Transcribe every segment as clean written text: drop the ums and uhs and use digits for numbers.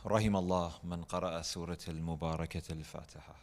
رحم الله من قرأ سورة المباركة الفاتحة.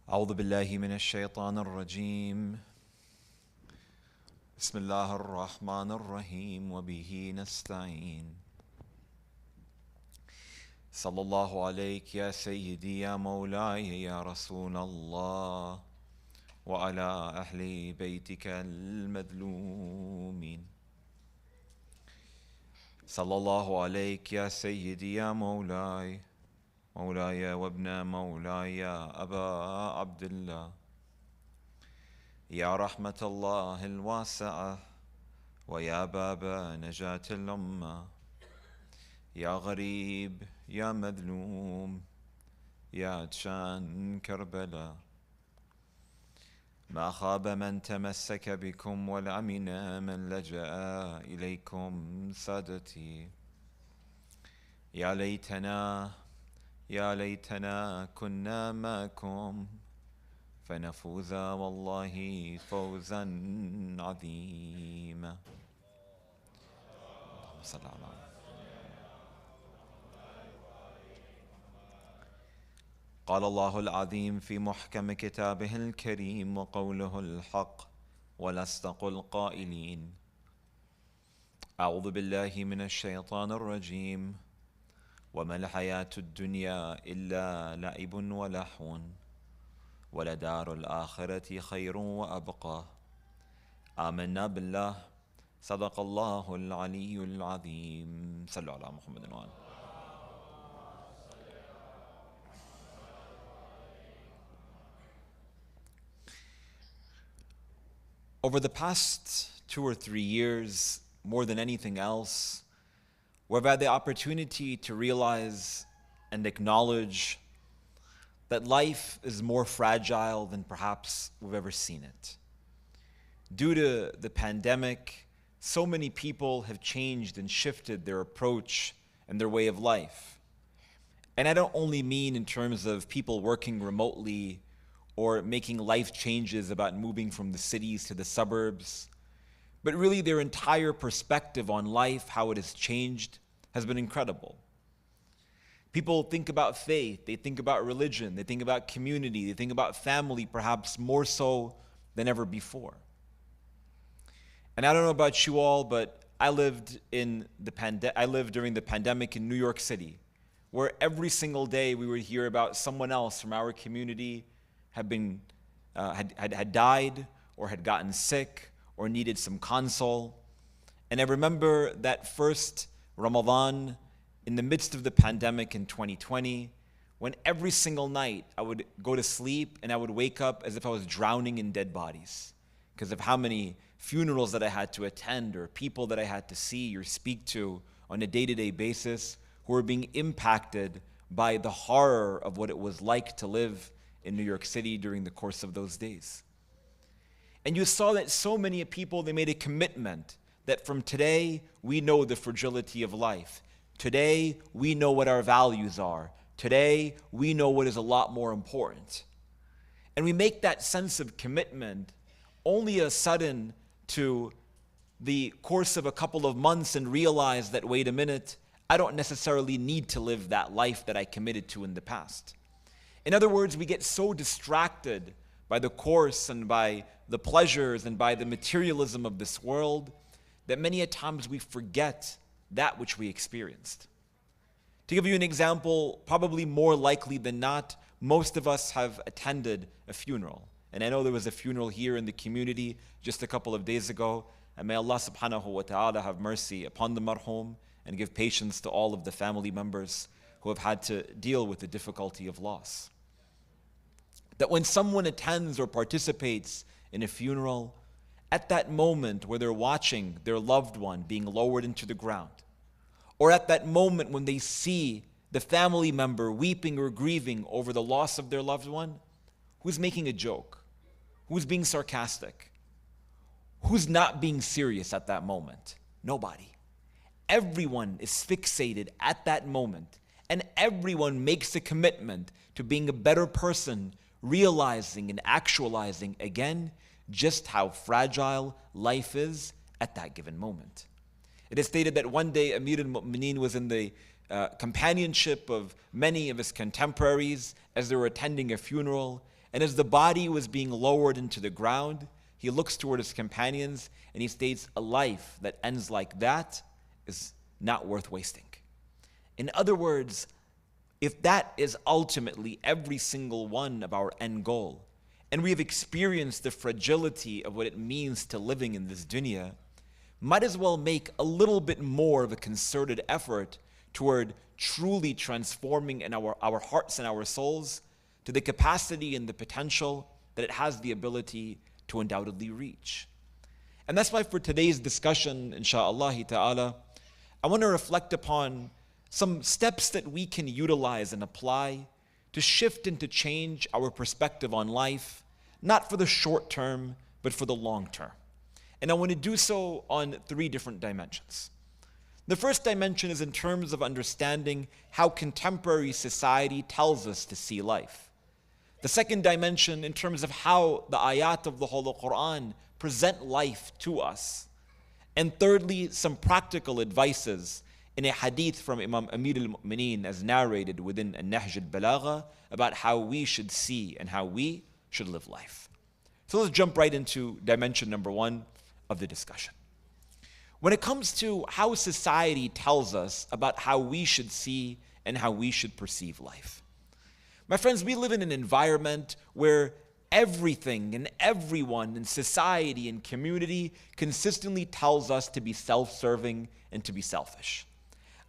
أعوذ بالله من الشيطان الرجيم. بسم الله الرحمن الرحيم وبه نستعين. صلى الله عليك يا سيدي يا مولاي يا رسول الله وعلى أهل بيتك المذلومين. صلى الله عليك يا سيدي يا مولاي وابن مولاي أبا عبد الله يا رحمة الله الواسعة ويا باب نجاة الأمة يا غريب يا مذلوم يا دشان كربلاء. ما خاب من تمسك بكم والأمن من لجأ إليكم سادتي. يا ليتنا كنا معكم فنفوز والله فوزا عظيما. اللهم صل على قال الله العظيم في محكم كتابه الكريم وقوله الحق ولأصدق القائلين. أعوذ بالله من الشيطان الرجيم. وما الحياة الدنيا إلا لعب ولهو ولدار الآخرة خير وأبقى. آمنا بالله صدق الله العلي العظيم. صلوا على محمد وآله. Over the past 2 or 3 years, more than anything else, we've had the opportunity to realize and acknowledge that life is more fragile than perhaps we've ever seen it. Due to the pandemic, so many people have changed and shifted their approach and their way of life. And I don't only mean in terms of people working remotely or making life changes about moving from the cities to the suburbs, but really their entire perspective on life, how it has changed, has been incredible. People think about faith, they think about religion, they think about community, they think about family perhaps more so than ever before. And I don't know about you all, but I lived during the pandemic in New York City, where every single day we would hear about someone else from our community had died or had gotten sick or needed some console. And I remember that first Ramadan in the midst of the pandemic in 2020, when every single night I would go to sleep and I would wake up as if I was drowning in dead bodies because of how many funerals that I had to attend or people that I had to see or speak to on a day-to-day basis who were being impacted by the horror of what it was like to live in New York City during the course of those days. And you saw that so many people, they made a commitment that from today, we know the fragility of life. Today, we know what our values are. Today, we know what is a lot more important. And we make that sense of commitment only a sudden to the course of a couple of months and realize that, wait a minute, I don't necessarily need to live that life that I committed to in the past. In other words, we get so distracted by the course and by the pleasures and by the materialism of this world that many a times we forget that which we experienced. To give you an example, probably more likely than not, most of us have attended a funeral. And I know there was a funeral here in the community just a couple of days ago. And may Allah subhanahu wa ta'ala have mercy upon the marhum and give patience to all of the family members who have had to deal with the difficulty of loss. That when someone attends or participates in a funeral, at that moment where they're watching their loved one being lowered into the ground, or at that moment when they see the family member weeping or grieving over the loss of their loved one? Who's making a joke? Who's being sarcastic? Who's not being serious at that moment? Nobody. Everyone is fixated at that moment, and everyone makes a commitment to being a better person, realizing and actualizing again just how fragile life is at that given moment. It is stated that one day Amir al-Mu'mineen was in the companionship of many of his contemporaries as they were attending a funeral, and as the body was being lowered into the ground, he looks toward his companions and he states, a life that ends like that is not worth wasting. In other words, if that is ultimately every single one of our end goal, and we have experienced the fragility of what it means to living in this dunya, might as well make a little bit more of a concerted effort toward truly transforming in our hearts and our souls to the capacity and the potential that it has the ability to undoubtedly reach. And that's why for today's discussion, insha'Allah ta'ala, I want to reflect upon some steps that we can utilize and apply to shift and to change our perspective on life, not for the short term, but for the long term. And I want to do so on 3 different dimensions. The first dimension is in terms of understanding how contemporary society tells us to see life. The second dimension in terms of how the ayat of the Holy Quran present life to us. And thirdly, some practical advices in a hadith from Imam Amir al-Mu'mineen as narrated within An-Nahj al-Balagha about how we should see and how we should live life. So let's jump right into dimension number 1 of the discussion. When it comes to how society tells us about how we should see and how we should perceive life. My friends, we live in an environment where everything and everyone in society and community consistently tells us to be self-serving and to be selfish.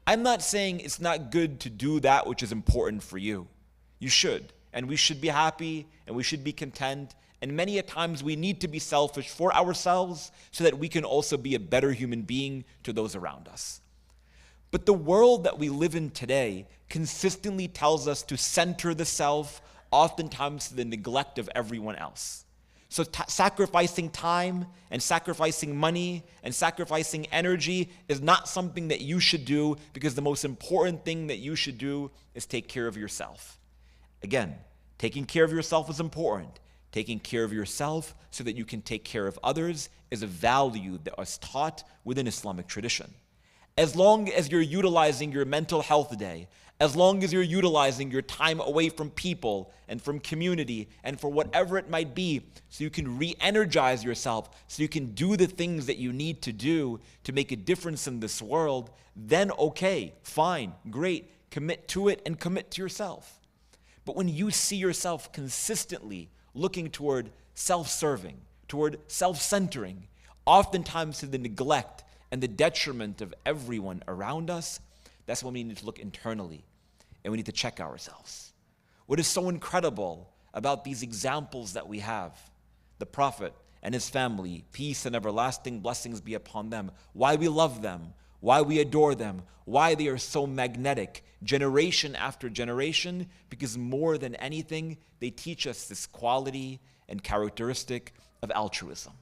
I'm not saying it's not good to do that which is important for you. You should, and we should be happy and we should be content, and many a times we need to be selfish for ourselves so that we can also be a better human being to those around us. But the world that we live in today consistently tells us to center the self, oftentimes to the neglect of everyone else. So sacrificing time and sacrificing money and sacrificing energy is not something that you should do, because the most important thing that you should do is take care of yourself. Again, taking care of yourself is important. Taking care of yourself so that you can take care of others is a value that is taught within Islamic tradition. As long as you're utilizing your mental health day, as long as you're utilizing your time away from people and from community and for whatever it might be, so you can re-energize yourself, so you can do the things that you need to do to make a difference in this world, then okay, fine, great, commit to it and commit to yourself. But when you see yourself consistently looking toward self-serving, toward self-centering, oftentimes to the neglect and the detriment of everyone around us, that's when we need to look internally and we need to check ourselves. What is so incredible about these examples that we have, the Prophet and his family, peace and everlasting blessings be upon them, why we love them, why we adore them, why they are so magnetic, generation after generation, because more than anything, they teach us this quality and characteristic of altruism.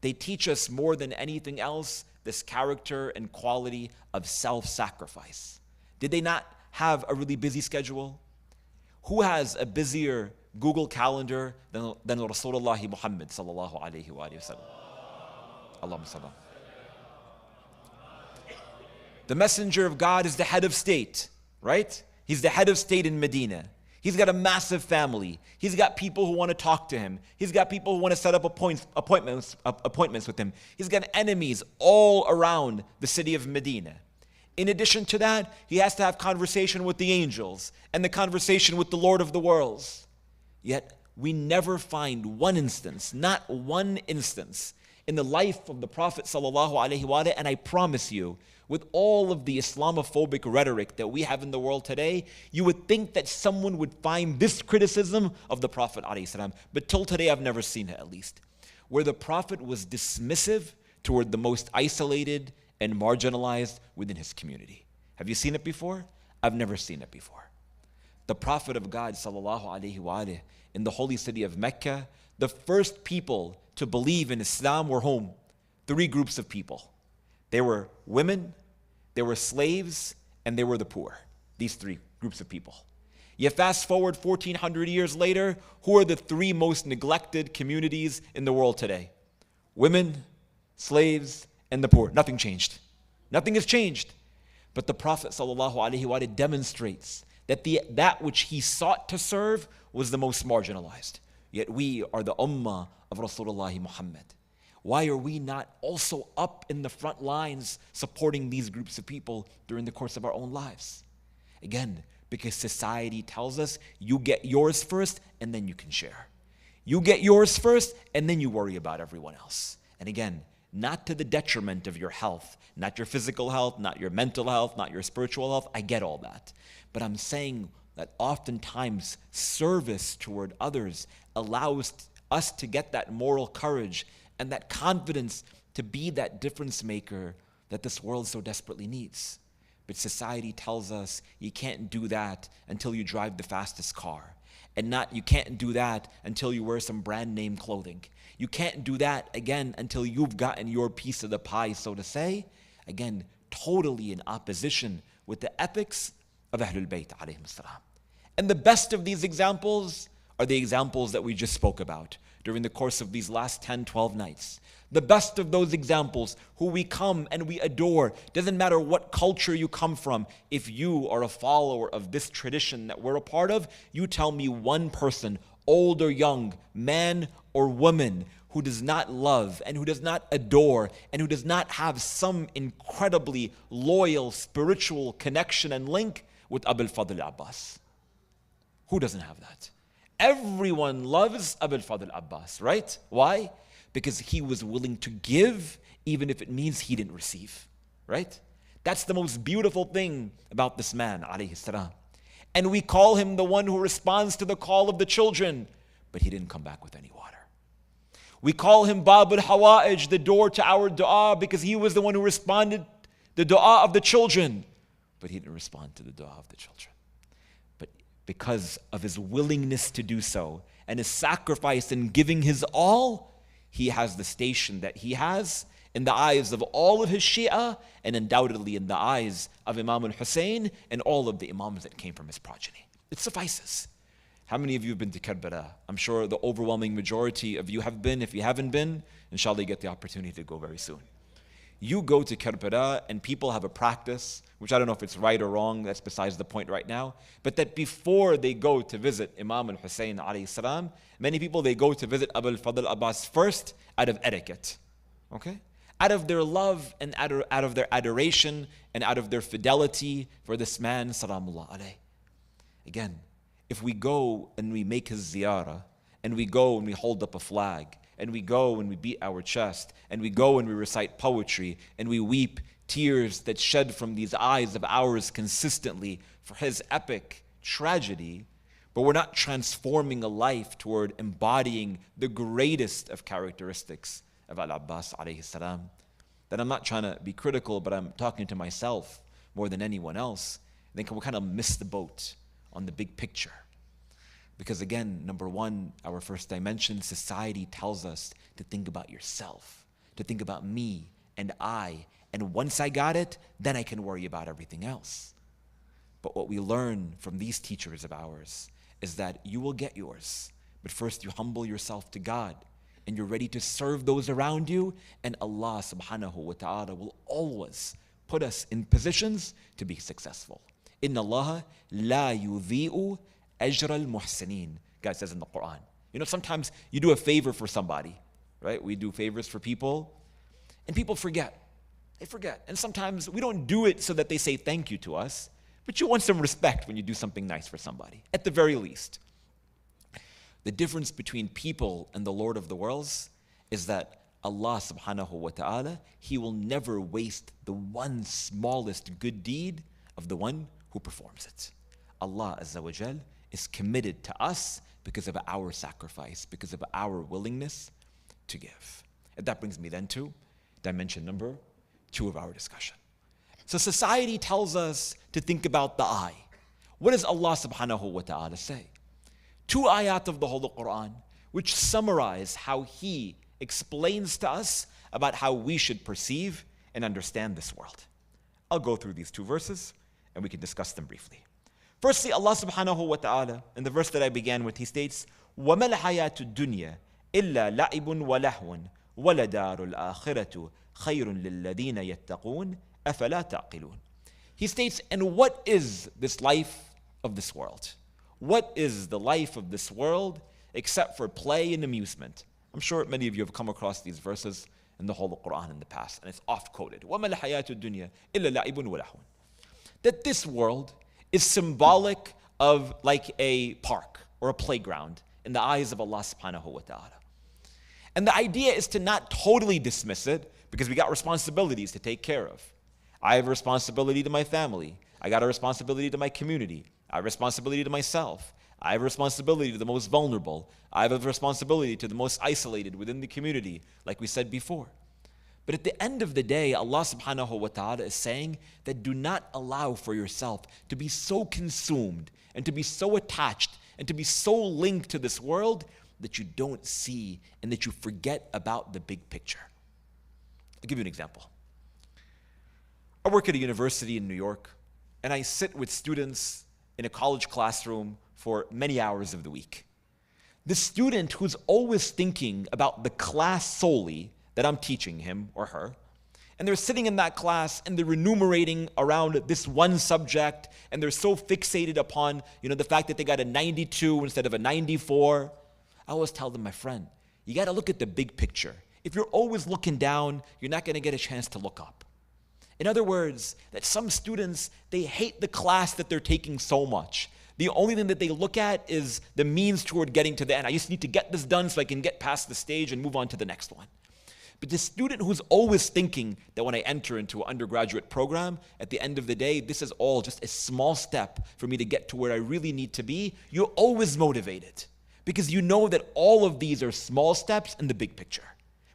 They teach us more than anything else this character and quality of self-sacrifice. Did they not have a really busy schedule? Who has a busier Google Calendar than Rasulullah Muhammad sallallahu alayhi wa sallam? Allahumma sallam. The messenger of God is the head of state, right? He's the head of state in Medina. He's got a massive family. He's got people who want to talk to him. He's got people who want to set up appointments with him. He's got enemies all around the city of Medina. In addition to that, he has to have conversation with the angels and the conversation with the Lord of the worlds. Yet we never find one instance, not one instance, in the life of the Prophet sallallahu alaihi wasallam, and I promise you, with all of the Islamophobic rhetoric that we have in the world today, you would think that someone would find this criticism of the Prophet ﷺ, but till today I've never seen it, at least, where the Prophet was dismissive toward the most isolated and marginalized within his community. Have you seen it before? I've never seen it before. The Prophet of God, sallallahu alaihi wasallam, in the holy city of Mecca, the first people to believe in Islam were whom? 3 groups of people. They were women, they were slaves, and they were the poor. These 3 groups of people. You fast forward 1400 years later, who are the 3 most neglected communities in the world today? Women, slaves, and the poor. Nothing changed. Nothing has changed. But the Prophet ﷺ demonstrates that that which he sought to serve was the most marginalized. Yet we are the ummah of Rasulullah Muhammad. Why are we not also up in the front lines supporting these groups of people during the course of our own lives? Again, because society tells us you get yours first and then you can share. You get yours first and then you worry about everyone else. And again, not to the detriment of your health, not your physical health, not your mental health, not your spiritual health. I get all that. But I'm saying that oftentimes service toward others allows us to get that moral courage and that confidence to be that difference maker that this world so desperately needs. But society tells us you can't do that until you drive the fastest car. And you can't do that until you wear some brand name clothing. You can't do that, again, until you've gotten your piece of the pie, so to say. Again, totally in opposition with the ethics of Ahlul Bayt alayhim salam. And the best of these examples are the examples that we just spoke about during the course of these last 10, 12 nights. The best of those examples, who we come and we adore. Doesn't matter what culture you come from. If you are a follower of this tradition that we're a part of, you tell me one person, old or young, man or woman, who does not love and who does not adore and who does not have some incredibly loyal spiritual connection and link with Abul Fadl Abbas. Who doesn't have that? Everyone loves Abul Fadl Abbas, right? Why? Because he was willing to give even if it means he didn't receive, right? That's the most beautiful thing about this man, alayhi salam. And we call him the one who responds to the call of the children, but he didn't come back with any water. We call him Babul Hawa'ij, the door to our dua, because he was the one who responded the dua of the children, but he didn't respond to the dua of the children. But because of his willingness to do so and his sacrifice in giving his all, he has the station that he has in the eyes of all of his Shia and undoubtedly in the eyes of Imam al-Hussein and all of the Imams that came from his progeny. It suffices. How many of you have been to Karbala? I'm sure the overwhelming majority of you have been. If you haven't been, inshallah you get the opportunity to go very soon. You go to Karbala and people have a practice, which I don't know if it's right or wrong, that's besides the point right now, but that before they go to visit Imam al-Hussein alayhi salam, many people, they go to visit Abul Fadl Abbas first out of etiquette, okay? Out of their love and out of their adoration and out of their fidelity for this man, salamullah alayh. Again, if we go and we make his ziyarah, and we go and we hold up a flag, and we go and we beat our chest, and we go and we recite poetry, and we weep tears that shed from these eyes of ours consistently for his epic tragedy, but we're not transforming a life toward embodying the greatest of characteristics of Al-Abbas alayhi salam, then I'm not trying to be critical, but I'm talking to myself more than anyone else. I think we kind of missed the boat on the big picture. Because again, number one, our first dimension, society tells us to think about yourself, to think about me and I, and once I got it, then I can worry about everything else. But what we learn from these teachers of ours is that you will get yours, but first you humble yourself to God, and you're ready to serve those around you, and Allah subhanahu wa ta'ala will always put us in positions to be successful. Inna Allah la yudhi'u ajra al-muhsinin, God says in the Quran. You know, sometimes you do a favor for somebody, right? We do favors for people, and people forget. They forget. And sometimes we don't do it so that they say thank you to us, but you want some respect when you do something nice for somebody, at the very least. The difference between people and the Lord of the worlds is that Allah subhanahu wa ta'ala, He will never waste the one smallest good deed of the one who performs it. Allah Azza wa Jal is committed to us because of our sacrifice, because of our willingness to give. And that brings me then to dimension number 2 of our discussion. So society tells us to think about the eye. What does Allah subhanahu wa ta'ala say? 2 ayat of the Holy Quran which summarize how He explains to us about how we should perceive and understand this world. I'll go through these 2 verses and we can discuss them briefly. Firstly, Allah subhanahu wa ta'ala, in the verse that I began with, He states, وَمَا الْحَيَاةُ الدُّنْيَا إِلَّا لَعِبٌ وَلَهْوٌ وَلَدَارُ الْآخِرَةُ خَيْرٌ لِلَّذِينَ يَتَّقُونَ أَفَلَا تَعْقِلُونَ. He states, and what is this life of this world? What is the life of this world except for play and amusement? I'm sure many of you have come across these verses in the Holy Quran in the past, and it's oft-quoted. وَمَا الْحَيَاةُ الدُّنْيَا إِلَّا لَعِبٌ وَلَهْوٌ. That this world is symbolic of like a park or a playground in the eyes of Allah subhanahu wa ta'ala. And the idea is to not totally dismiss it, because we got responsibilities to take care of. I have a responsibility to my family. I got a responsibility to my community. I have a responsibility to myself. I have a responsibility to the most vulnerable. I have a responsibility to the most isolated within the community, like we said before. But at the end of the day, Allah subhanahu wa ta'ala is saying that do not allow for yourself to be so consumed and to be so attached and to be so linked to this world that you don't see and that you forget about the big picture. I'll give you an example. I work at a university in New York, and I sit with students in a college classroom for many hours of the week. The student who's always thinking about the class solely that I'm teaching him or her, and they're sitting in that class and they're enumerating around this one subject, and they're so fixated upon, the fact that they got a 92 instead of a 94. I always tell them, my friend, you got to look at the big picture. If you're always looking down, you're not going to get a chance to look up. In other words, that some students, they hate the class that they're taking so much. The only thing that they look at is the means toward getting to the end. I just need to get this done so I can get past the stage and move on to the next one. But the student who's always thinking that when I enter into an undergraduate program, at the end of the day, this is all just a small step for me to get to where I really need to be, you're always motivated, because you know that all of these are small steps in the big picture.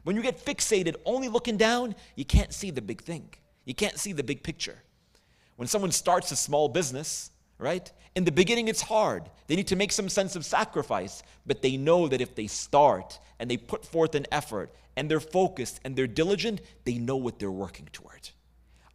When you get fixated only looking down, you can't see the big thing. You can't see the big picture. When someone starts a small business, right? In the beginning, it's hard. They need to make some sense of sacrifice, but they know that if they start and they put forth an effort and they're focused and they're diligent, they know what they're working toward.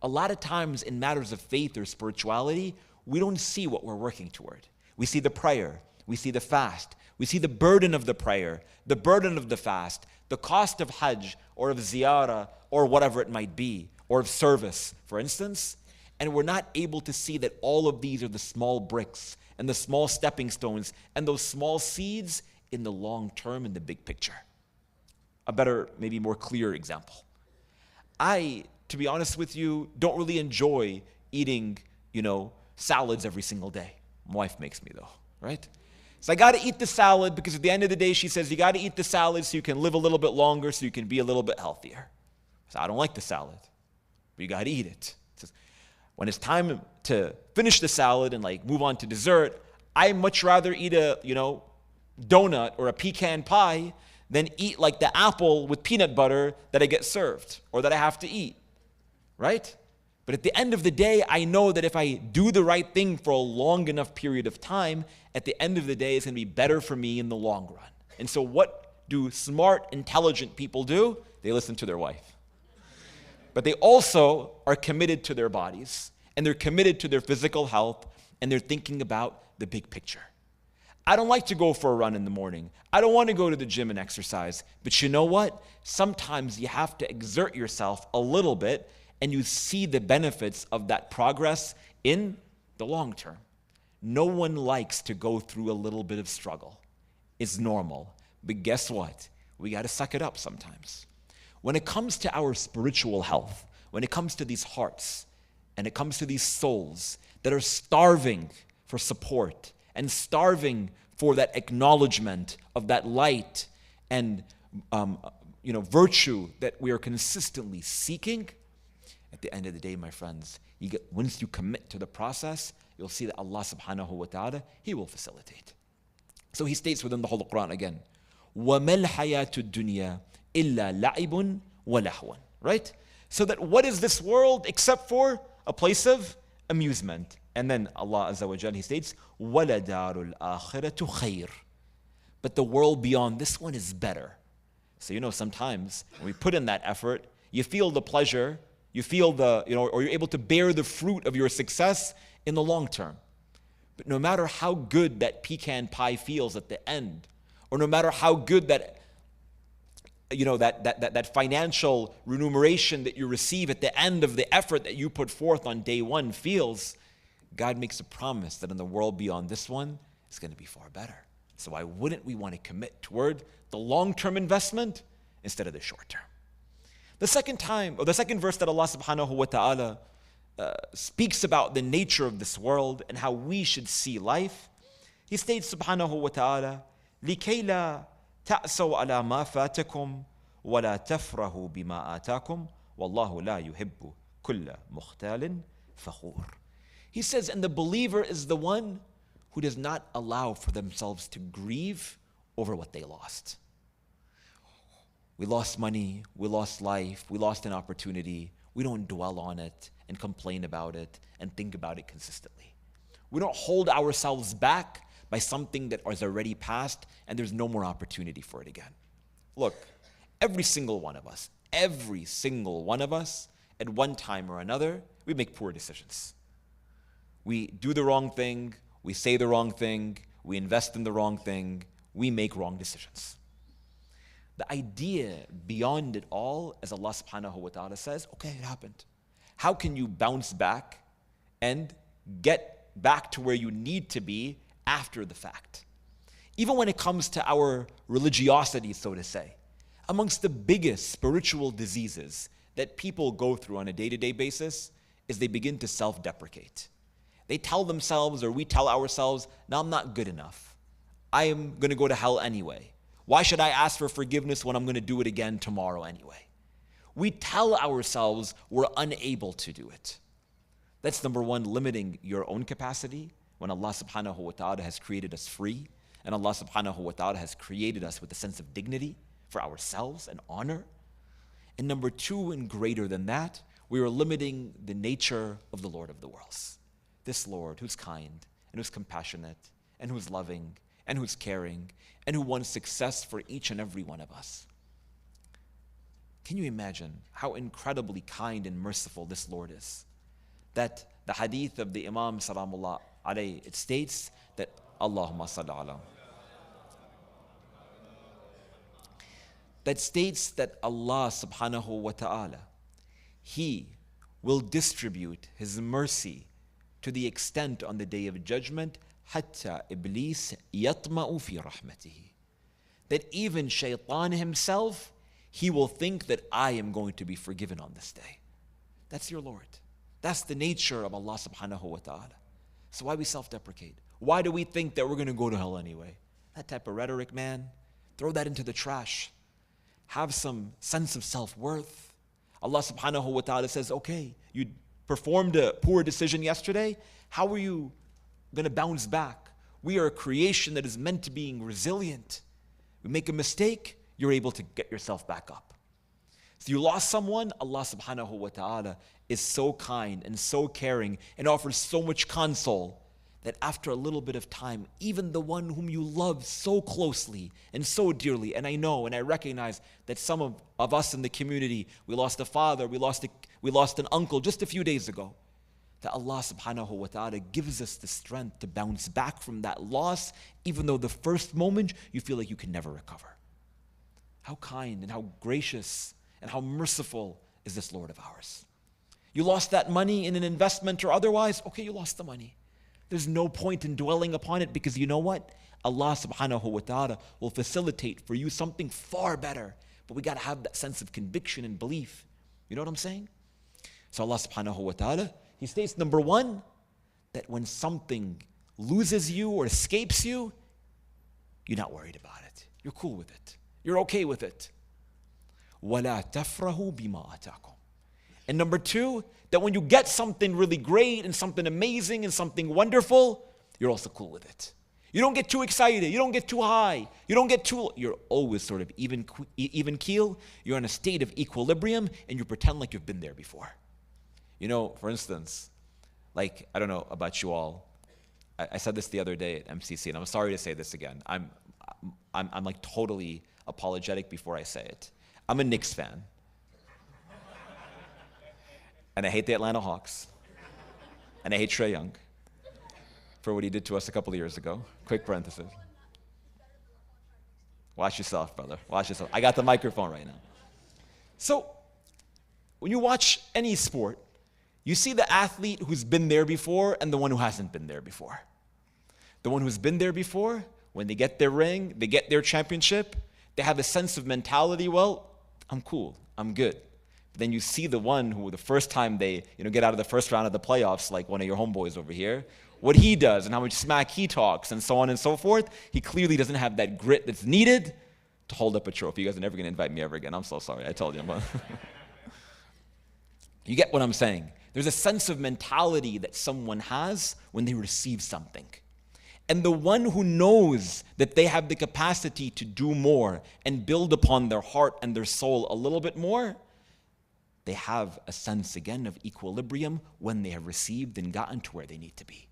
A lot of times in matters of faith or spirituality, we don't see what we're working toward. We see the prayer, we see the fast, we see the burden of the prayer, the burden of the fast, the cost of Hajj or of ziyarah or whatever it might be, or of service, for instance, and we're not able to see that all of these are the small bricks and the small stepping stones and those small seeds in the long term, in the big picture. A better, maybe more clear example. I, to be honest with you, don't really enjoy eating, salads every single day. My wife makes me though, right? So I got to eat the salad because at the end of the day, she says, you got to eat the salad so you can live a little bit longer, so you can be a little bit healthier. So I don't like the salad, but you got to eat it. When it's time to finish the salad and move on to dessert, I much rather eat a, donut or a pecan pie than eat the apple with peanut butter that I get served or that I have to eat, right? But at the end of the day, I know that if I do the right thing for a long enough period of time, at the end of the day, it's going to be better for me in the long run. And so what do smart, intelligent people do? They listen to their wife. But they also are committed to their bodies, and they're committed to their physical health, and they're thinking about the big picture. I don't like to go for a run in the morning. I don't want to go to the gym and exercise. But you know what? Sometimes you have to exert yourself a little bit, and you see the benefits of that progress in the long term. No one likes to go through a little bit of struggle. It's normal. But guess what? We got to suck it up sometimes. When it comes to our spiritual health, when it comes to these hearts, and it comes to these souls that are starving for support and starving for that acknowledgement of that light and virtue that we are consistently seeking, at the end of the day, my friends, once you commit to the process, you'll see that Allah subhanahu wa ta'ala, He will facilitate. So He states within the Holy Quran again, وَمَا الْحَيَاةُ الدُّنْيَا إِلَّا لَعِبٌ وَلَهْوٌ. Right? So that what is this world except for a place of amusement. And then Allah Azza wa Jal, He states, وَلَدَارُ الْآخِرَةُ خَيْرٌ. But the world beyond this one is better. So sometimes when we put in that effort, you feel the pleasure, you feel or you're able to bear the fruit of your success in the long term. But no matter how good that pecan pie feels at the end, or no matter how good that that financial remuneration that you receive at the end of the effort that you put forth on day one feels, God makes a promise that in the world beyond this one, it's going to be far better. So why wouldn't we want to commit toward the long-term investment instead of the short-term? The second verse that Allah subhanahu wa ta'ala speaks about the nature of this world and how we should see life, He states subhanahu wa ta'ala, لِكَيْ لَا تَأْسَوْا عَلَى مَا فَاتَكُمْ وَلَا تَفْرَحُوا بِمَا آتَاكُمْ وَاللَّهُ لَا يُحِبُّ كُلَّ مُخْتَالٍ فَخُورٍ. He says, and the believer is the one who does not allow for themselves to grieve over what they lost. We lost money, we lost life, we lost an opportunity. We don't dwell on it and complain about it and think about it consistently. We don't hold ourselves back by something that has already passed and there's no more opportunity for it again. Look, every single one of us, at one time or another, we make poor decisions. We do the wrong thing, we say the wrong thing, we invest in the wrong thing, we make wrong decisions. The idea beyond it all, as Allah subhanahu wa ta'ala says, okay, it happened. How can you bounce back and get back to where you need to be after the fact? Even when it comes to our religiosity, so to say, amongst the biggest spiritual diseases that people go through on a day-to-day basis is they begin to self-deprecate. They tell themselves, or we tell ourselves, no, I'm not good enough. I am going to go to hell anyway. Why should I ask for forgiveness when I'm going to do it again tomorrow anyway? We tell ourselves we're unable to do it. That's number one, limiting your own capacity when Allah subhanahu wa ta'ala has created us free, and Allah subhanahu wa ta'ala has created us with a sense of dignity for ourselves and honor. And number two, and greater than that, we are limiting the nature of the Lord of the worlds. This Lord who's kind and who's compassionate and who's loving and who's caring and who wants success for each and every one of us. Can you imagine how incredibly kind and merciful this Lord is? That the hadith of the Imam salamullah alayhi, it states that Allahumma salli ala. That states that Allah subhanahu wa ta'ala, He will distribute His mercy to the extent on the day of judgment, hatta iblis yatma'u fi rahmatihi. That even shaitan himself, he will think that I am going to be forgiven on this day. That's your Lord. That's the nature of Allah subhanahu wa ta'ala. So why we self-deprecate? Why do we think that we're going to go to hell anyway? That type of rhetoric, man, throw that into the trash. Have some sense of self-worth. Allah subhanahu wa ta'ala says, okay, you performed a poor decision yesterday. How are you going to bounce back? We are a creation that is meant to be resilient. We make a mistake, you're able to get yourself back up. So you lost someone, Allah subhanahu wa ta'ala is so kind and so caring and offers so much console that after a little bit of time, even the one whom you love so closely and so dearly, and I know and I recognize that some of us in the community, we lost a father, we lost an uncle just a few days ago, that Allah subhanahu wa ta'ala gives us the strength to bounce back from that loss, even though the first moment you feel like you can never recover. How kind and how gracious and how merciful is this Lord of ours. You lost that money in an investment or otherwise, okay, you lost the money. There's no point in dwelling upon it because you know what? Allah subhanahu wa ta'ala will facilitate for you something far better. But we got to have that sense of conviction and belief. You know what I'm saying? So Allah subhanahu wa ta'ala, He states, number one, that when something loses you or escapes you, you're not worried about it. You're cool with it. You're okay with it. وَلَا تَفْرَهُ بِمَا آتَاكُمْ. And number two, that when you get something really great and something amazing and something wonderful, you're also cool with it. You don't get too excited. You don't get too high. You don't get too... You're always sort of even keel. You're in a state of equilibrium and you pretend like you've been there before. For instance, like, I don't know about you all. I said this the other day at MCC, and I'm sorry to say this again. I'm like totally apologetic before I say it. I'm a Knicks fan. And I hate the Atlanta Hawks. And I hate Trae Young for what he did to us a couple of years ago. Quick parenthesis. Watch yourself, brother. Watch yourself. I got the microphone right now. So, when you watch any sport, you see the athlete who's been there before and the one who hasn't been there before. The one who's been there before, when they get their ring, they get their championship, they have a sense of mentality, well, I'm cool, I'm good. But then you see the one who the first time they get out of the first round of the playoffs, like one of your homeboys over here, what he does and how much smack he talks and so on and so forth, he clearly doesn't have that grit that's needed to hold up a trophy. You guys are never going to invite me ever again. I'm so sorry. I told you. You get what I'm saying? There's a sense of mentality that someone has when they receive something. And the one who knows that they have the capacity to do more and build upon their heart and their soul a little bit more, they have a sense again of equilibrium when they have received and gotten to where they need to be.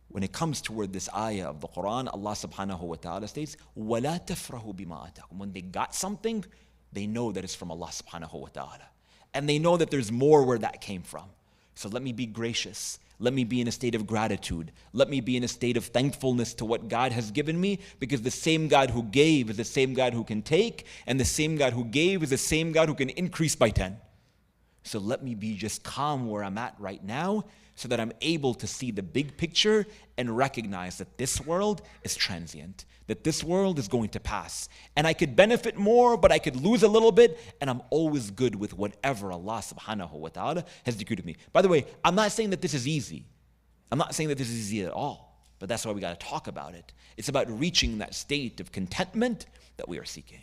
When it comes toward this ayah of the Quran, Allah subhanahu wa ta'ala states, وَلَا تَفْرَهُ بِمَا آتَاكُمْ. When they got something, they know that it's from Allah subhanahu wa ta'ala. And they know that there's more where that came from. So let me be gracious. Let me be in a state of gratitude. Let me be in a state of thankfulness to what God has given me, because the same God who gave is the same God who can take, and the same God who gave is the same God who can increase by 10. So let me be just calm where I'm at right now, so that I'm able to see the big picture and recognize that this world is transient, that this world is going to pass. And I could benefit more, but I could lose a little bit, and I'm always good with whatever Allah subhanahu wa ta'ala has decreed of me. By the way, I'm not saying that this is easy. I'm not saying that this is easy at all, but that's why we got to talk about it. It's about reaching that state of contentment that we are seeking.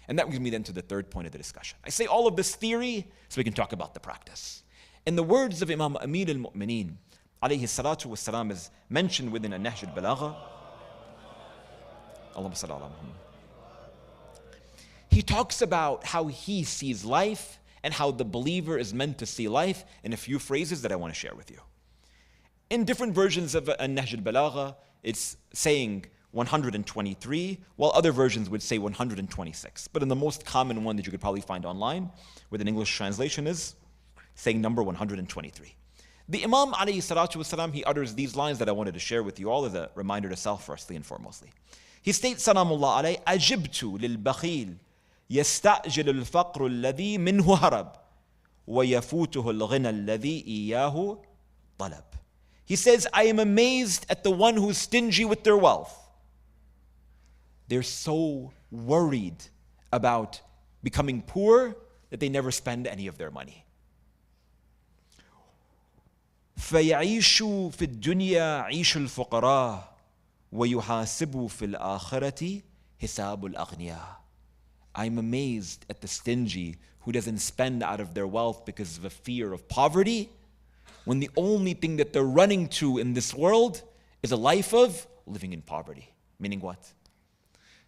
And that brings me then to the third point of the discussion. I say all of this theory so we can talk about the practice. In the words of Imam Amir al-Mu'mineen, alayhi salatu wa salam, is mentioned within An-Nahj al-Balagha. Allahumma salli ala Muhammad. He talks about how he sees life and how the believer is meant to see life in a few phrases that I want to share with you. In different versions of An-Nahj al-Balagha, it's saying 123, while other versions would say 126. But in the most common one that you could probably find online with an English translation is saying number 123. The Imam alayhi salatu wasalam, he utters these lines that I wanted to share with you all as a reminder to self firstly and foremostly. He states, Salamullah alayhi, أجبت للبخيل يستعجل الفقر الذي منه هرب ويفوته الغنى الذي إياه طلب. He says, I am amazed at the one who's stingy with their wealth. They're so worried about becoming poor that they never spend any of their money. فيعيش في الدنيا عيش الفقراء ويحاسب في الآخرة حساب الأغنياء. I'm amazed at the stingy who doesn't spend out of their wealth because of a fear of poverty, when the only thing that they're running to in this world is a life of living in poverty. Meaning what?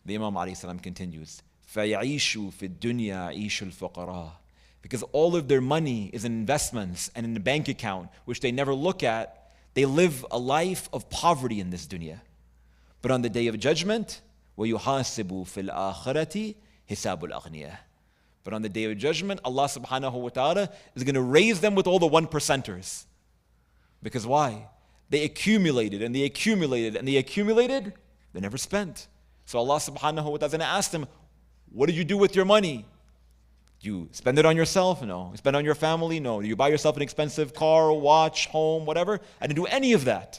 The Imam alayhi salam continues, فيعيش في الدنيا عيش الفقراء. Because all of their money is in investments and in a bank account, which they never look at. They live a life of poverty in this dunya. But on the day of judgment, وَيُحَاسِبُ فِي الْآخِرَةِ حِسَابُ الْأَغْنِيَةِ. But on the day of judgment, Allah subhanahu wa ta'ala is going to raise them with all the 1%ers. Because why? They accumulated and they accumulated and they accumulated, they never spent. So Allah subhanahu wa ta'ala is going to ask them, what did you do with your money? You spend it on yourself? No. You spend it on your family? No. Do you buy yourself an expensive car, watch, home, whatever? I didn't do any of that.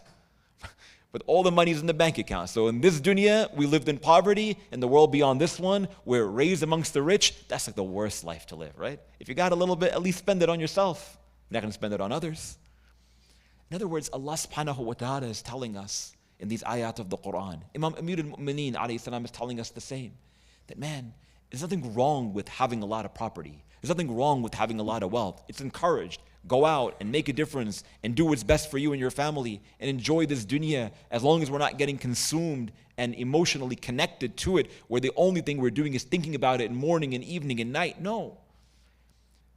But all the money is in the bank account. So in this dunya, we lived in poverty. In the world beyond this one, we're raised amongst the rich. That's like the worst life to live, right? If you got a little bit, at least spend it on yourself. You're not going to spend it on others. In other words, Allah subhanahu wa ta'ala is telling us in these ayat of the Quran. Imam Amir al-Mu'mineen alayhi salam is telling us the same. That man, there's nothing wrong with having a lot of property. There's nothing wrong with having a lot of wealth. It's encouraged. Go out and make a difference and do what's best for you and your family and enjoy this dunya, as long as we're not getting consumed and emotionally connected to it, where the only thing we're doing is thinking about it in morning and evening and night. No.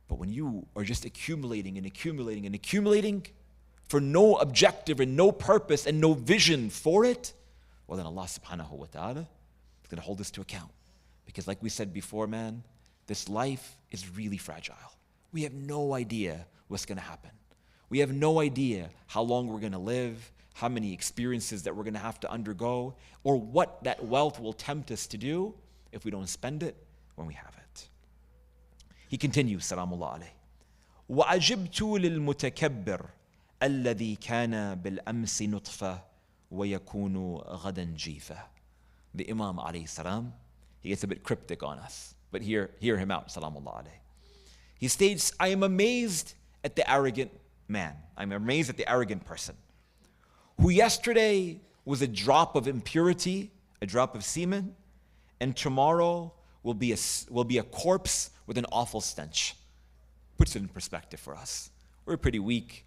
But when you are just accumulating and accumulating and accumulating for no objective and no purpose and no vision for it, well then Allah subhanahu wa ta'ala is going to hold us to account. Because like we said before, man, this life is really fragile. We have no idea what's going to happen. We have no idea how long we're going to live, how many experiences that we're going to have to undergo, or what that wealth will tempt us to do if we don't spend it when we have it. He continues, Salamullah alayhi. وَعَجِبْتُ لِلْمُتَكَبِّرِ الَّذِي كَانَ بِالْأَمْسِ نُطْفَةً وَيَكُونُ غَدًا جِيفًا. The Imam alayhi salam, he gets a bit cryptic on us, but hear him out, Salamullah alayhi. He states, I am amazed at the arrogant man. I'm amazed at the arrogant person who yesterday was a drop of impurity, a drop of semen, and tomorrow will be a corpse with an awful stench. Puts it in perspective for us. We're a pretty weak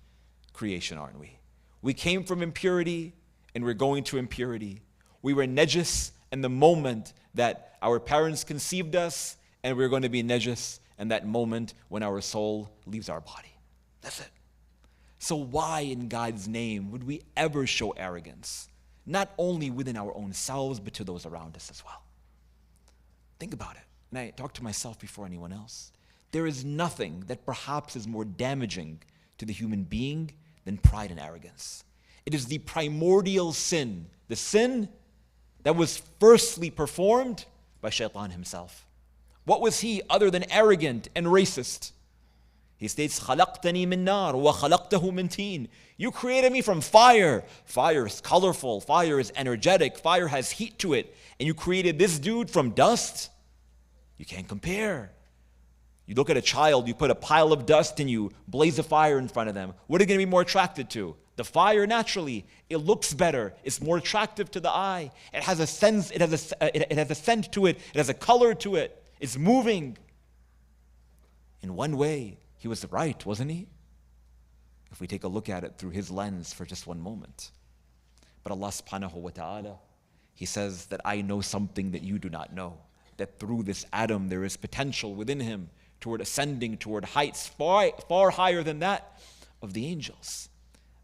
creation, aren't we? We came from impurity and we're going to impurity. We were najis in the moment that our parents conceived us, and we're going to be najis in that moment when our soul leaves our body. That's it. So why in God's name would we ever show arrogance? Not only within our own selves, but to those around us as well. Think about it. And I talk to myself before anyone else. There is nothing that perhaps is more damaging to the human being than pride and arrogance. It is the primordial sin, the sin that was firstly performed by Shaitan himself. What was he other than arrogant and racist? He states, خَلَقْتَنِي مِن نَارٍ وَخَلَقْتَهُ مِن تِينٍ. You created me from fire. Fire is colorful. Fire is energetic. Fire has heat to it. And you created this dude from dust? You can't compare. You look at a child, you put a pile of dust and you blaze a fire in front of them. What are they going to be more attracted to? The fire, naturally. It looks better. It's more attractive to the eye. It has a sense, it has a scent to it. It has a color to it. It's moving. In one way, he was right, wasn't he? If we take a look at it through his lens for just one moment. But Allah subhanahu wa ta'ala, he says that I know something that you do not know. That through this Adam there is potential within him toward ascending toward heights far higher than that of the angels.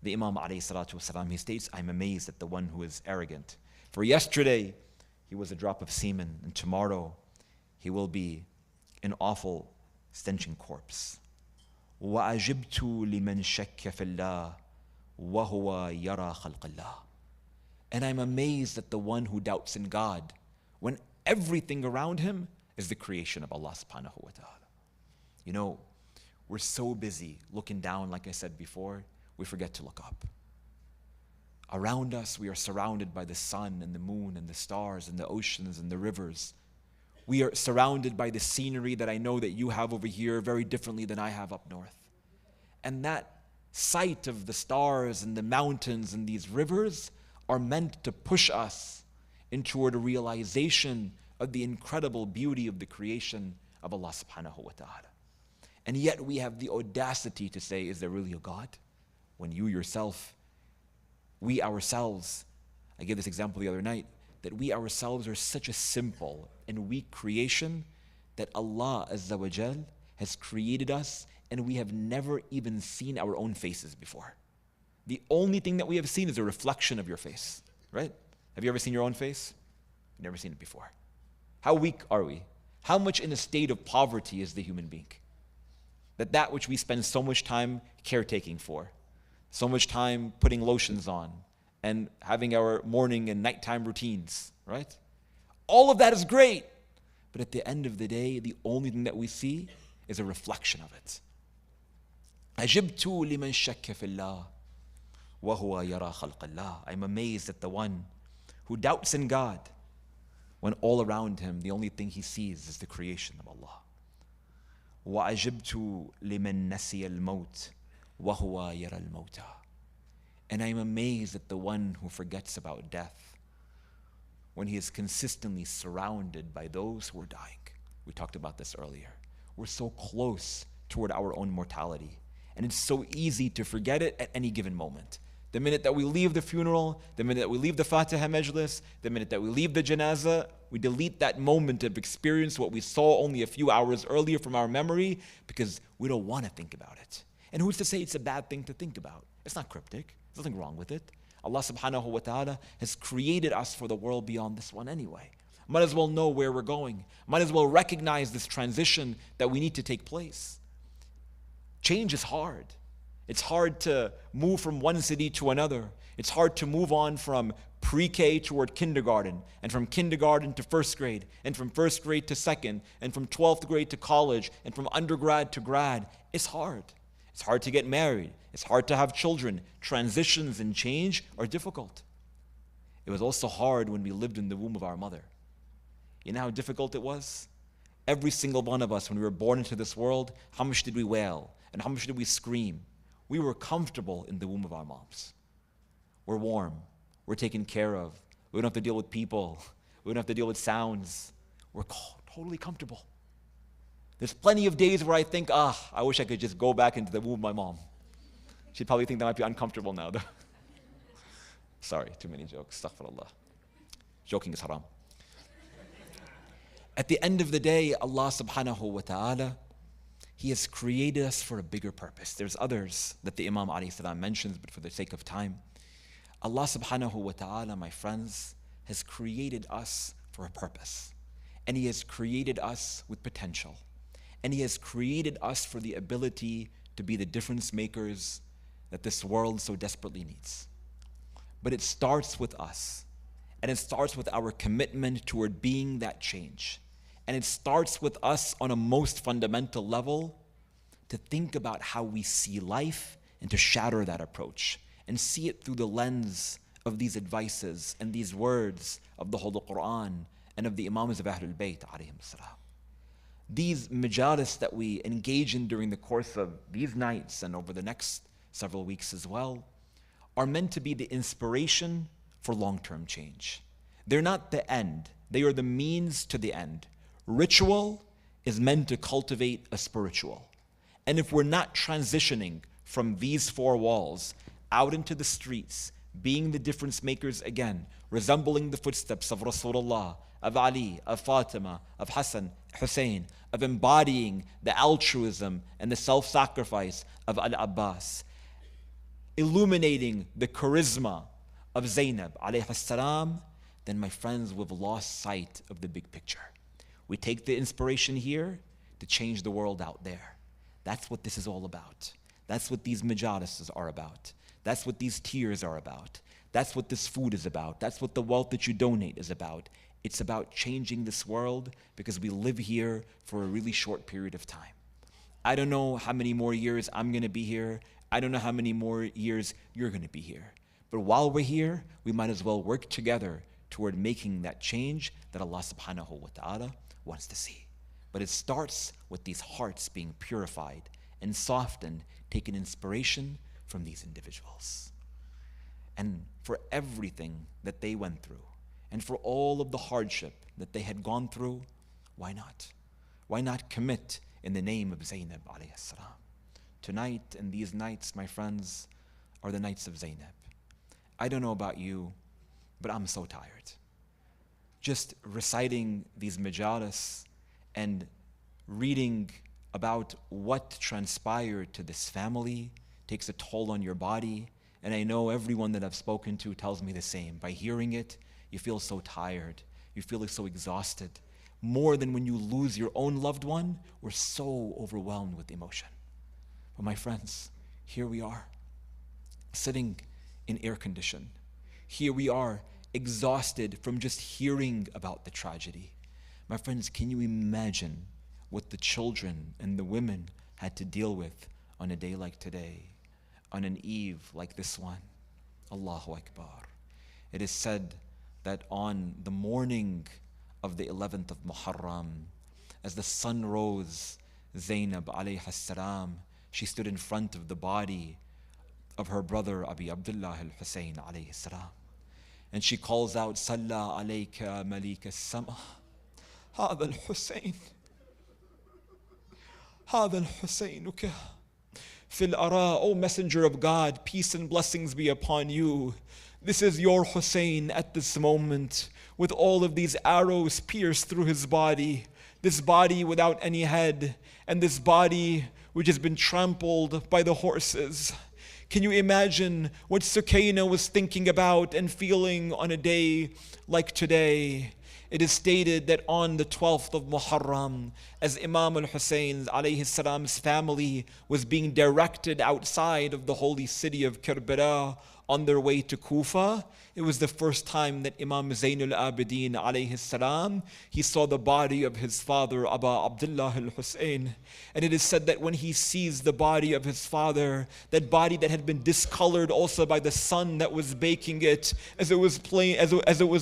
The Imam alayhi salatu wasalam, he states, I'm amazed at the one who is arrogant. For yesterday he was a drop of semen, and tomorrow he will be an awful stenching corpse. وَأَجِبْتُ لِمَنْ شَكَّ فِي اللَّهِ وَهُوَ يَرَى خَلْقَ اللَّهِ. And I'm amazed at the one who doubts in God when everything around him is the creation of Allah subhanahu wa ta'ala. You know, we're so busy looking down, like I said before, we forget to look up. Around us, we are surrounded by the sun and the moon and the stars and the oceans and the rivers. We are surrounded by the scenery that I know that you have over here very differently than I have up north. And that sight of the stars and the mountains and these rivers are meant to push us into a realization of the incredible beauty of the creation of Allah subhanahu wa ta'ala. And yet we have the audacity to say, is there really a God? When you yourself, we ourselves, I gave this example the other night, that we ourselves are such a simple and weak creation that Allah Azza wa Jal has created us and we have never even seen our own faces before. The only thing that we have seen is a reflection of your face, right? Have you ever seen your own face? You've never seen it before. How weak are we? How much in a state of poverty is the human being? That which we spend so much time caretaking for, so much time putting lotions on, and having our morning and nighttime routines, right? All of that is great. But at the end of the day, the only thing that we see is a reflection of it. عَجِبْتُ لِمَنْ شَكَّ فِي اللَّهِ وَهُوَ يَرَى خَلْقَ اللَّهِ. I'm amazed at the one who doubts in God when all around him, the only thing he sees is the creation of Allah. وَعَجِبْتُ لِمَنْ نَسِيَ الْمَوْتِ وَهُوَ يَرَى الْمَوْتَى. And I'm amazed at the one who forgets about death when he is consistently surrounded by those who are dying. We talked about this earlier. We're so close toward our own mortality. And it's so easy to forget it at any given moment. The minute that we leave the funeral, the minute that we leave the Fatiha Majlis, the minute that we leave the Janazah, we delete that moment of experience, what we saw only a few hours earlier, from our memory, because we don't want to think about it. And who's to say it's a bad thing to think about? It's not cryptic. There's nothing wrong with it. Allah subhanahu wa ta'ala has created us for the world beyond this one anyway. Might as well know where we're going. Might as well recognize this transition that we need to take place. Change is hard. It's hard to move from one city to another. It's hard to move on from pre-K toward kindergarten, and from kindergarten to first grade, and from first grade to second, and from 12th grade to college, and from undergrad to grad. It's hard. It's hard to get married. It's hard to have children. Transitions and change are difficult. It was also hard when we lived in the womb of our mother. You know how difficult it was? Every single one of us, when we were born into this world, how much did we wail? And how much did we scream? We were comfortable in the womb of our moms. We're warm. We're taken care of. We don't have to deal with people. We don't have to deal with sounds. We're totally comfortable. There's plenty of days where I think, I wish I could just go back into the womb of my mom. She'd probably think that might be uncomfortable now, though. Sorry, too many jokes. Astaghfirullah. Joking is haram. At the end of the day, Allah subhanahu wa ta'ala, He has created us for a bigger purpose. There's others that the Imam alayhi salam mentions, but for the sake of time, Allah subhanahu wa ta'ala, my friends, has created us for a purpose. And He has created us with potential. And He has created us for the ability to be the difference makers that this world so desperately needs. But it starts with us. And it starts with our commitment toward being that change. And it starts with us on a most fundamental level to think about how we see life and to shatter that approach and see it through the lens of these advices and these words of the Holy Quran and of the Imams of Ahlul Bayt alayhim salam. These majalis that we engage in during the course of these nights and over the next several weeks as well are meant to be the inspiration for long-term change. They're not the end. They are the means to the end. Ritual is meant to cultivate a spiritual. And if we're not transitioning from these four walls out into the streets, being the difference makers again, resembling the footsteps of Rasulullah, of Ali, of Fatima, of Hassan, Hussein, of embodying the altruism and the self-sacrifice of Al-Abbas, illuminating the charisma of Zainab alayhi salam, then my friends, we've lost sight of the big picture. We take the inspiration here to change the world out there. That's what this is all about. That's what these majalises are about. That's what these tears are about. That's what this food is about. That's what the wealth that you donate is about. It's about changing this world because we live here for a really short period of time. I don't know how many more years I'm going to be here. I don't know how many more years you're going to be here. But while we're here, we might as well work together toward making that change that Allah subhanahu wa ta'ala wants to see. But it starts with these hearts being purified and softened, taking inspiration from these individuals. And for everything that they went through, and for all of the hardship that they had gone through, why not? Why not commit in the name of Zainab alayhi salam? Tonight and these nights, my friends, are the nights of Zainab. I don't know about you, but I'm so tired. Just reciting these majalis and reading about what transpired to this family takes a toll on your body. And I know everyone that I've spoken to tells me the same. By hearing it, you feel so tired. You feel so exhausted. More than when you lose your own loved one, we're so overwhelmed with emotion. But my friends, here we are, sitting in air condition. Here we are, exhausted from just hearing about the tragedy. My friends, can you imagine what the children and the women had to deal with on a day like today, on an eve like this one? Allahu Akbar. It is said that on the morning of the 11th of Muharram, as the sun rose, Zainab alayhi salam, she stood in front of the body of her brother Abi Abdullah al-Hussein alayhi salam. And she calls out, Salla alayka malik as-sama, هذا الحسين هذا الحسينك fil ara, O Messenger of God, peace and blessings be upon you. This is your Hussein at this moment, with all of these arrows pierced through his body, this body without any head, and this body which has been trampled by the horses. Can you imagine what Sukaina was thinking about and feeling on a day like today? It is stated that on the 12th of Muharram, as Imam al-Husayn alayhi salam's family was being directed outside of the holy city of Karbala on their way to Kufa, it was the first time that Imam Zainul Abidin alayhi salam, he saw the body of his father Aba Abdullah al-Husayn. And it is said that when he sees the body of his father, that body that had been discolored also by the sun that was baking it, as it was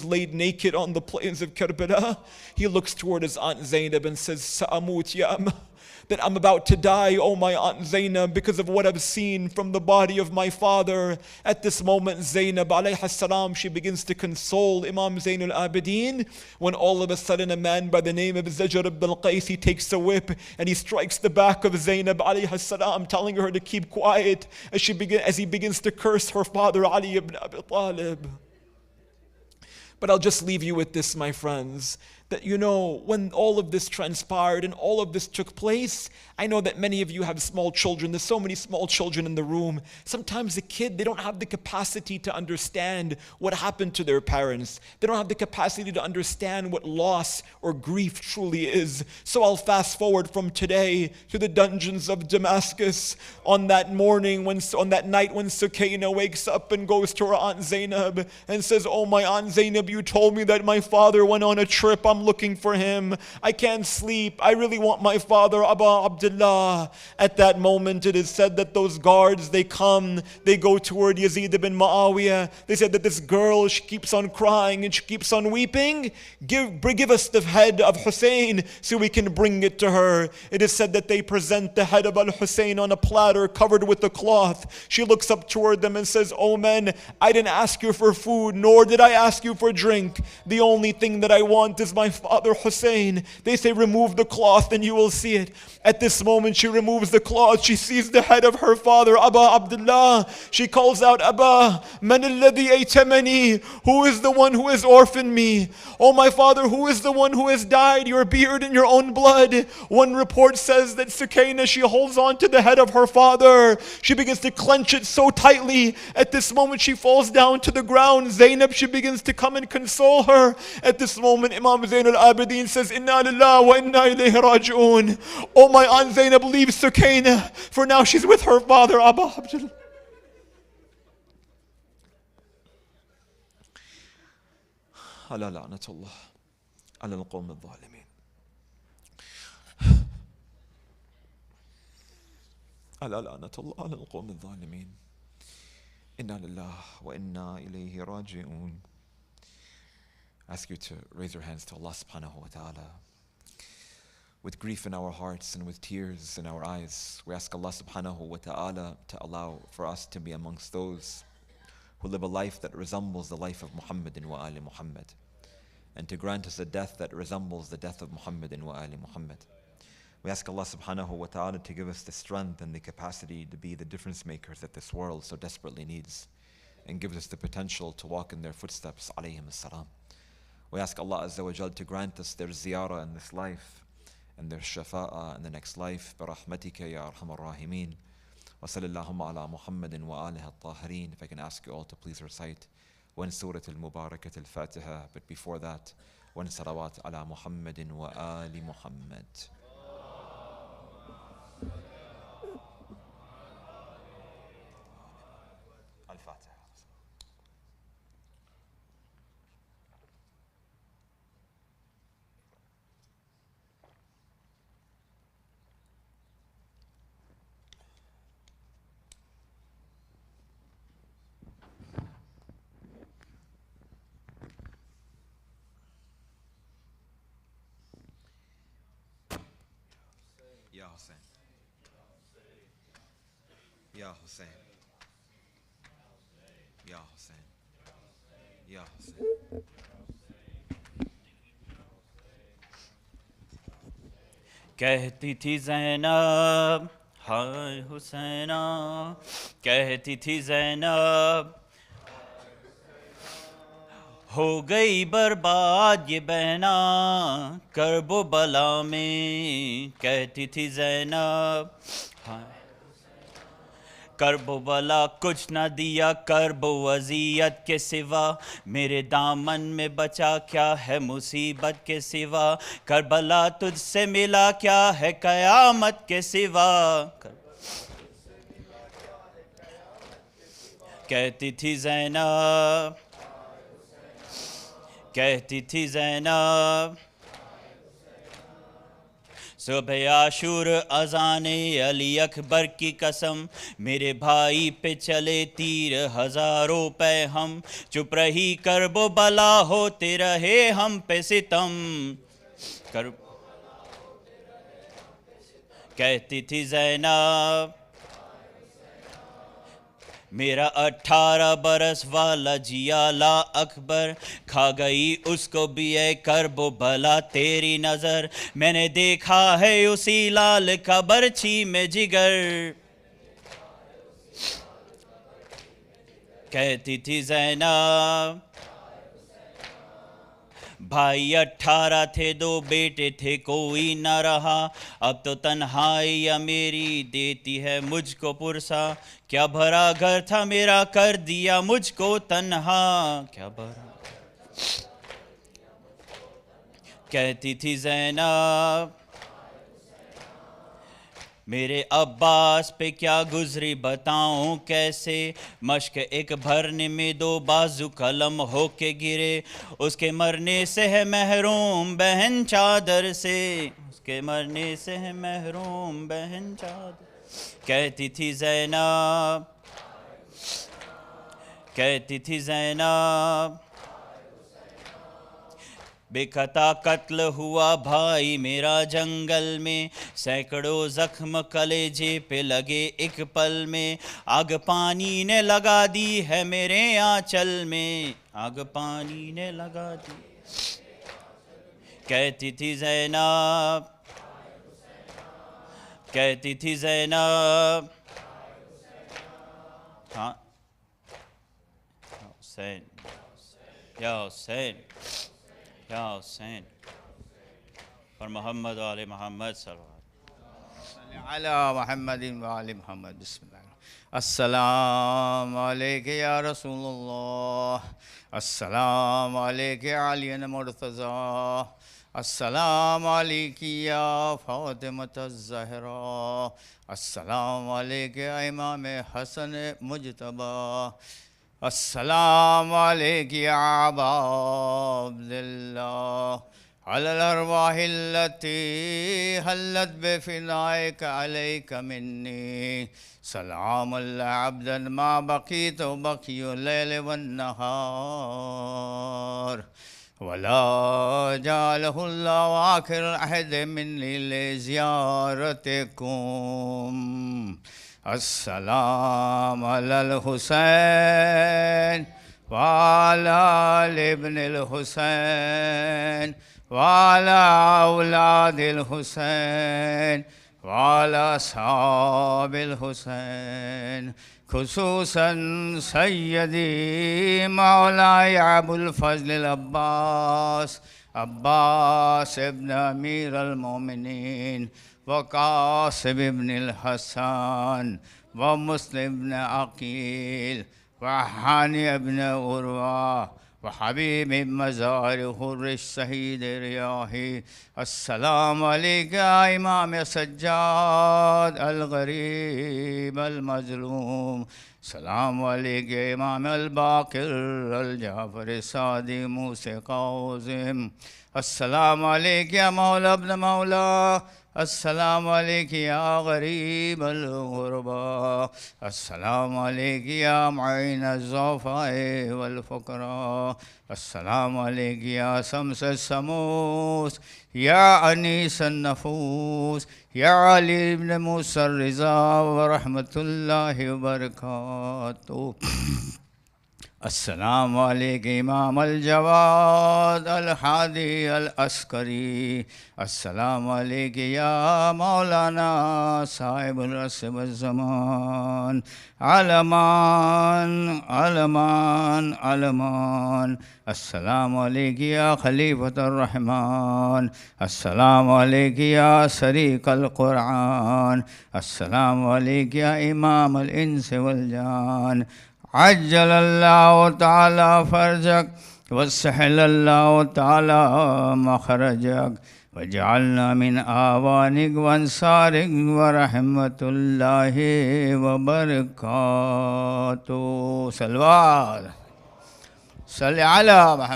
laid naked on the plains of Karbala, he looks toward his aunt Zainab and says, Sa'amut ya amma, that I'm about to die, oh my aunt Zainab, because of what I've seen from the body of my father. At this moment, Zainab alayhi salam, she begins to console Imam Zainul Abidin, when all of a sudden a man by the name of Zajr ibn al-Qais, he takes a whip and he strikes the back of Zainab alayhi salam, telling her to keep quiet as he begins to curse her father Ali ibn Abi Talib. But I'll just leave you with this, my friends, that when all of this transpired and all of this took place, I know that many of you have small children. There's so many small children in the room. Sometimes the kid, they don't have the capacity to understand what happened to their parents. They don't have the capacity to understand what loss or grief truly is. So I'll fast forward from today to the dungeons of Damascus on that night when Sukaina wakes up and goes to her Aunt Zainab and says, oh my Aunt Zainab, you told me that my father went on a trip. I'm looking for him. I can't sleep. I really want my father, Aba Abdullah. At that moment, it is said that those guards, they go toward Yazid ibn Muawiyah. They said that this girl, she keeps on crying and she keeps on weeping. Give us the head of Hussein so we can bring it to her. It is said that they present the head of al-Hussein on a platter covered with a cloth. She looks up toward them and says, oh men, I didn't ask you for food, nor did I ask you for drink. The only thing that I want is my father Hussein. They say, remove the cloth and you will see it. At this moment, she removes the cloth. She sees the head of her father, Aba Abdullah. She calls out, Abba, man alladhi aytamani? Who is the one who has orphaned me? Oh my father, who is the one who has dyed your beard in your own blood? One report says that Sukaina, she holds on to the head of her father. She begins to clench it so tightly. At this moment, she falls down to the ground. Zainab, she begins to come and console her. At this moment, Imam Zainul Abidin says, Inna lillahi wa inna ilayhi raji'un. Oh my Aunt Zainab, leave Sukaina, for now she's with her father, Abu Abdullah. Ala la'natullah ala al-qawm al-zalimin. Ala la'natullah ala al-qawm al-zalimin. Inna lillahi wa inna ilayhi raji'un. I ask you to raise your hands to Allah subhanahu wa ta'ala. With grief in our hearts and with tears in our eyes, we ask Allah subhanahu wa ta'ala to allow for us to be amongst those who live a life that resembles the life of Muhammad wa ali Muhammad, and to grant us a death that resembles the death of Muhammad wa ali Muhammad. We ask Allah subhanahu wa ta'ala to give us the strength and the capacity to be the difference makers that this world so desperately needs, and gives us the potential to walk in their footsteps, alayhim as-salam. We ask Allah Azza wa Jal to grant us their ziyarah in this life and their shafa'a in the next life. Birahmatika ya arhamar rahimin. Wa sallallahu ala Muhammadin wa alihi at-tahirin. If I can ask you all to please recite one surah al-Mubarakat al-Fatiha, but before that, one salawat ala Muhammadin wa ali Muhammad. Al-Fatiha. Ya Hussein. Ya Hussein. Ya Hussein. Ya Hussein. कहती थी ज़ैनब ہائے حسینہ کہتی تھی زینب ہو گئی برباد یہ بہنا کرب و بلا میں کہتی تھی زینب ہائے کرب و بلا کچھ نہ دیا کرب و اذیت کے سوا میرے دامن میں بچا کیا ہے مصیبت کے سوا کربلا تجھ سے ملا کیا ہے قیامت کے سوا کہتی تھی زینب کہتی تھی زینب صبح عاشور اذان علی اکبر کی قسم میرے بھائی پہ چلے تیر ہزاروں پہ ہم چپ رہی کرب و بلا ہوتے رہے ہم پہ ستم کہتی تھی زینب میرا 18 برس والا جیا لا اکبر کھا گئی اس کو بھی اے کرب و بلا تیری نظر میں نے دیکھا ہے اسی لال کا برچھی میں جگر کہتی تھی زینب بھائی 18 تھے 2 بیٹے تھے کوئی نہ رہا اب تو تنہائی میری دیتی ہے مجھ کو پرسا کیا بھرا گھر تھا میرا کر دیا مجھ کو تنہا کیا بھرا کہتی تھی زینب میرے عباس پہ کیا گزری بتاؤں کیسے مشق ایک بھرنے میں 2 بازو قلم ہو کے گرے اس کے مرنے سے ہے محروم بہن چادر سے اس کے مرنے سے ہے محروم بہن چادر کہتی تھی زینب کہتی تھی زینب بے خطا قتل ہوا بھائی میرا جنگل میں سینکڑوں زخم کلیجے پہ لگے ایک پل میں آگ پانی نے لگا دی ہے میرے آنچل میں آگ پانی نے لگا دی کہتی تھی زینب کہتی تھی زینب ہاں حسین یا حسین یا حسین اور محمد و آل محمد صلی اللہ علی محمد و آل محمد بسم اللہ السلام علیکہ یا رسول اللہ السلام علیکہ علی مرتضی السلام علیکہ یا فاطمۃ الزہرا السلام علیکہ امام حسن مجتبی السلام علیکہ یا ابا عبداللہ علی الارواح التي حلت بفنائك عليك مني سلام الله عبدا ما بقيت بقي الليل والنهار ولا جعله الله آخر عهد مني لزيارتكم السلام على الحسين وعلى آل ابن الحسين وعلى أولاد الحسين وعلى أصحاب الحسين خصوصا سيدي مولاي أبو الفضل العباس عباس ابن أمير المؤمنين وقاسم ابن الحسن ومسلم ابن عقيل وحاني ابن عروة وحبيب مزار حر الشهيد رياحي السلام عليك يا إمام سجاد الغريب المظلوم السلام عليك يا إمام الباقر الجعفر الصادق موسى قاظم السلام عليك يا مولى ابن مولى السلام علیکم یا غریب الغرباء السلام علیکم یا معین الضعفاء والفقراء السلام علیکم یا شمس الشموس یا انیس النفوس یا علی بن موسیٰ الرضا ورحمۃ اللہ وبرکاتہ السلام علیک امام الجواد الحادی العسکری. السلام علیک یا مولانا صاحب الرسم الزمان. علمان علمان علمان. السلام علیک یا خلیفۃ الرحمن. السلام علیک یا شریک القرآن. السلام علیک یا امام الانس والجان. عجل اللہ تعالی فرجک وسهل اللہ تعالی مخرجک وجعلنا من آوانک وانصارک ورحمت اللہ وبرکاتہ. صلوات صلی علی محمد.